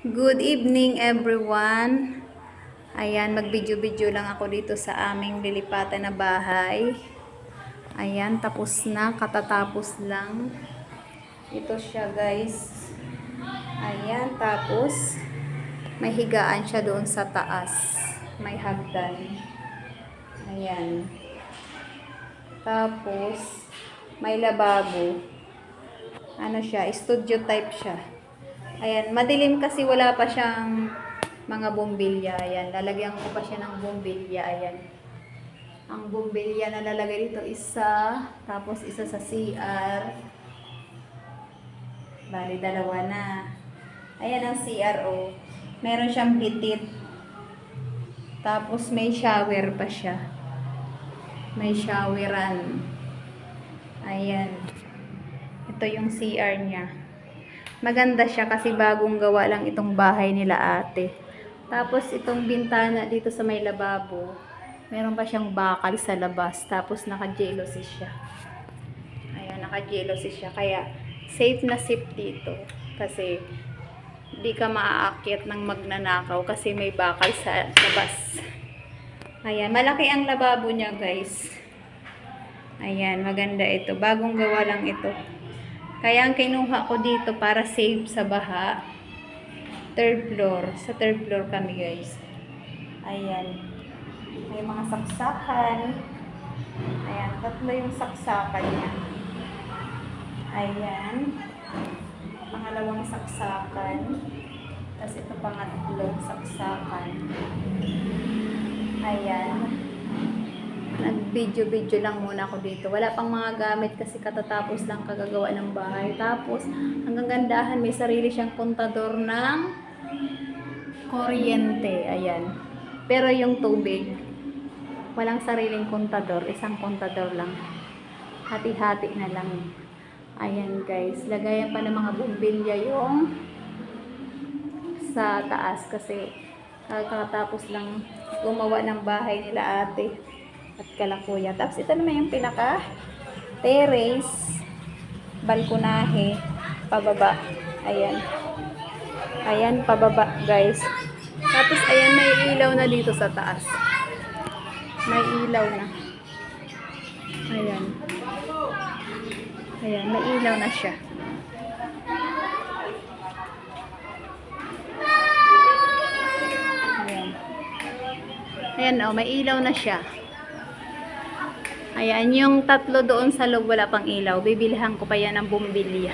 Good evening everyone. Ayan, mag-video-video lang ako dito sa aming lilipatan na bahay. Ayan, tapos na, katatapos lang. Ito siya guys. Ayan, tapos may higaan siya doon sa taas. May hagdan. Ayan. Tapos may lababo. Ano siya, studio type siya. Ayan, madilim kasi wala pa siyang mga bombilya. Ayan, lalagyan ko pa siya ng bombilya. Ayan. Ang bombilya na lalagay dito isa, tapos isa sa CR. Bali, dalawa na. Ayan ang CRO. Meron siyang bitit. Tapos may shower pa siya. May showeran. Ayan. Ito yung CR niya. Maganda siya kasi bagong gawa lang itong bahay nila ate. Tapos itong bintana dito sa may lababo, meron pa siyang bakal sa labas. Tapos naka-jealousy siya. Ayan, naka-jealousy siya. Kaya safe na safe dito. Kasi di ka maaakyat ng magnanakaw kasi may bakal sa labas. Ayan, malaki ang lababo niya guys. Ayan, maganda ito. Bagong gawa lang ito. Kaya ang kinuha ko dito para safe sa baha. Third floor. Sa third floor kami guys. Ayan. May mga saksakan. Ayan. Tatlo yung saksakan niya. Ayan. Pangalawang saksakan. Tapos ito pangatlong saksakan. Ayan. Nag-video-video lang muna ako dito. Wala pang mga gamit kasi katatapos lang kagagawa ng bahay. Tapos, hanggang gandahan, may sarili siyang kontador ng kuryente. Ayan. Pero yung tubig, walang sariling kontador. Isang kontador lang. Hati-hati na lang. Ayan guys. Lagayan pa ng mga bumbilya yung sa taas kasi kakatapos lang gumawa ng bahay nila ate at kalakuya. Tapos ito naman yung pinaka terrace, balkonahe, pababa. Ayan. Ayan, pababa guys. Tapos ayan, may ilaw na dito sa taas. May ilaw na. Ayan. Ayan, may ilaw na siya. Ayan. Ayan, oh, may ilaw na siya. Ayan, yung tatlo doon sa loob wala pang ilaw. Bibilihan ko pa yan ng bumbilya.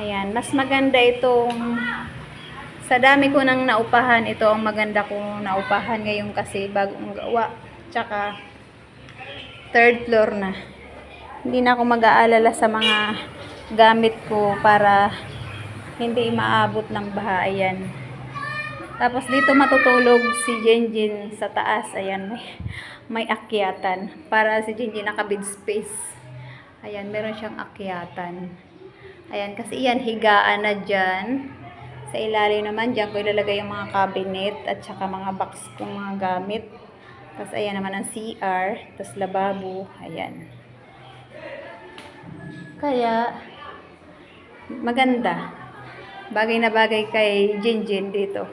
Ayan, mas maganda itong sa dami ko nang naupahan, ito ang maganda kong naupahan ngayon kasi bagong gawa. Tsaka third floor na. Hindi na ako mag-aalala sa mga gamit ko para hindi maabot ng baha. Ayan. Tapos dito matutulog si Jinjin sa taas. Ayan, may akyatan. Para si Jinjin naka-bed space. Ayan, meron siyang akyatan. Ayan, kasi yan, higaan na dyan. Sa ilalim naman, dyan ko ilalagay yung mga cabinet at saka mga box kong mga gamit. Tapos ayan naman ang CR. Tapos lababo. Ayan. Kaya, maganda. Bagay na bagay kay Jinjin dito.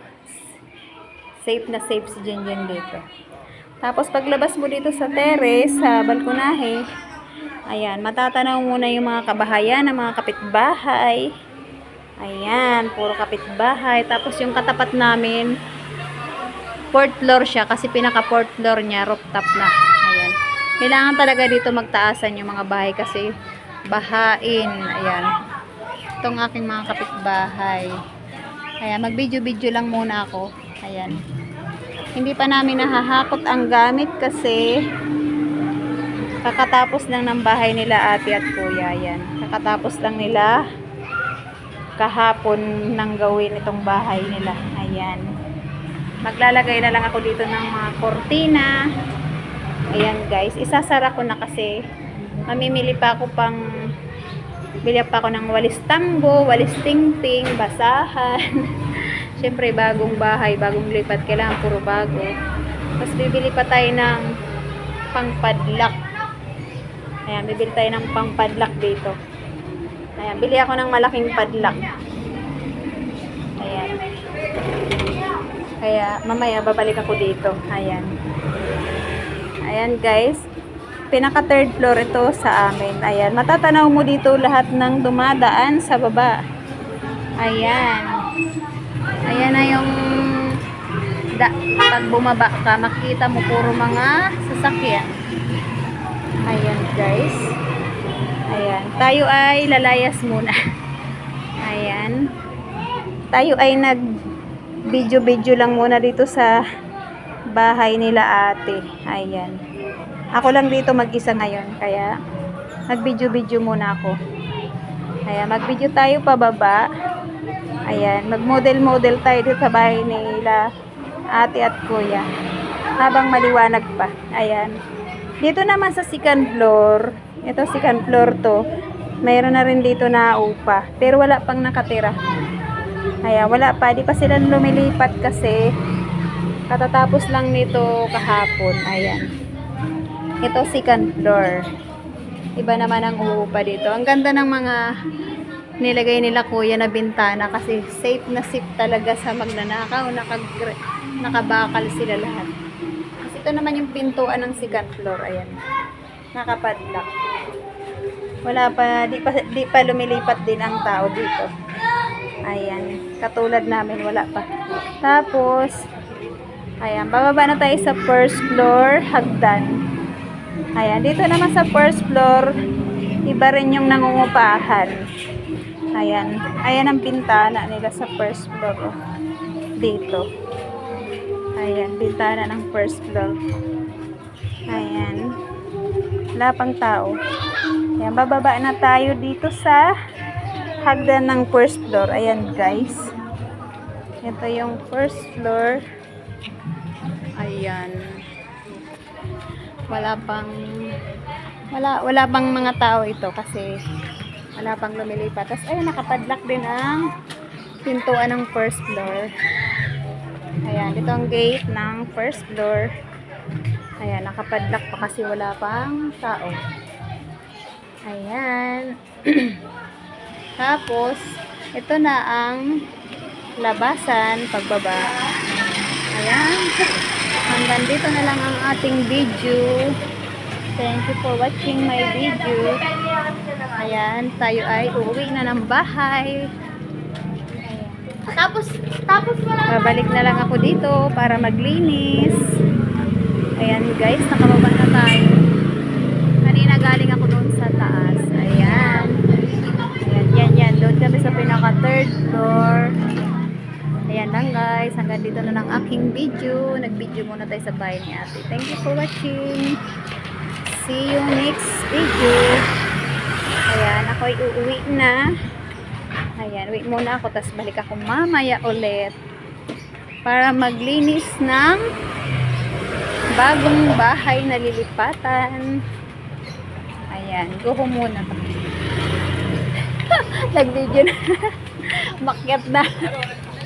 Safe na safe si Jinjin dito. Tapos paglabas mo dito sa terrace, sa balkonahe, ayan, matatanaw muna yung mga kabahayan, ng mga kapitbahay. Ayan, puro kapitbahay. Tapos yung katapat namin, fourth floor siya kasi pinaka fourth floor niya, rooftop na. Ayan. Kailangan talaga dito magtaasan yung mga bahay kasi bahain. Ayan. Itong aking mga kapitbahay. Ayan, mag-video-video lang muna ako. Ayan. Hindi pa namin nahahakot ang gamit kasi kakatapos lang ng bahay nila ate at kuya. Ayan. Kakatapos lang nila kahapon nang gawin itong bahay nila. Ayan. Maglalagay na lang ako dito ng mga kortina. Ayan guys. Isasara ko na kasi mamimili pa ako bili pa ako ng walis tambo, walis tingting, basahan. Siyempre, bagong bahay, bagong lipat, kailangan puro bago. Tapos, bibili pa tayo ng pangpadlak. Ayan, bibili tayo ng pangpadlak dito. Ayan, bili ako ng malaking padlak. Ayan. Kaya mamaya babalik ako dito. Ayan. Ayan guys. Pinaka third floor ito sa amin. Ayan. Matatanaw mo dito lahat ng dumadaan sa baba. Ayan. Ayan na yung pag bumaba ka, makita mo puro mga sasakyan. Ayan guys. Ayan. Tayo ay lalayas muna. Ayan. Tayo ay nag video lang muna dito sa bahay nila ate. Ayan. Ako lang dito mag-isa ngayon. Kaya nag-video muna ako. Ayan. Mag-video tayo pababa. Ayan. Mag-model tayo dito sa bahay nila ate at kuya. Habang maliwanag pa. Ayan. Dito naman sa second floor. Ito second floor to. Mayroon na rin dito na upa. Pero wala pang nakatira. Ayan. Wala pa. Di pa sila lumilipat kasi katatapos lang nito kahapon. Ayan. Ito second floor. Iba naman ang uupa dito. Ang ganda ng mga nilagay nila kuya na bintana kasi safe na safe talaga sa magnanakaw. Nakabakal sila lahat. Kasi ito naman yung pintuan ng second floor. Ayan. Nakapadlock. Wala pa, di pa lumilipat din ang tao dito. Ayan. Katulad namin, wala pa. Tapos, ayan. Bababa na tayo sa first floor, hagdan. Ayan, dito naman sa first floor, iba rin yung nangungupahan. Ayan, ayan ang bintana nila sa first floor. Oh. Dito. Ayan, bintana ng first floor. Ayan. Wala pang tao. Ayan, bababa na tayo dito sa hagdan ng first floor. Ayan guys. Ito yung first floor. Ayan. Wala pang mga tao ito kasi wala pang lumilipat. Tapos ayun, nakapadlock din ang pintuan ng first floor. Ayan, ito ang gate ng first floor. Ayan, nakapadlock pa kasi wala pang tao. Ayan. Tapos ito na ang labasan pagbaba. Ayan. Hanggang dito na lang ang ating video. Thank you for watching my video. Ayan, tayo ay uuwi na ng bahay. Ayan. Tapos babalik na lang ako dito para maglinis. Ayan guys, nakababa na tayo. Kanina galing ako doon sa taas. Ayan. Ayan, yan. Doon kami sa pinaka third floor. Ayan lang guys, hanggang dito na lang aking video. Nag-video muna tayo sa bahay ni ate. Thank you for watching. See you next video. Ayan, ako ay uuwi na. Ayan, wait muna ako, tas balik ako mamaya ulit para maglinis ng bagong bahay na lilipatan. Ayan, go home muna. Nag-video na. Makyat na.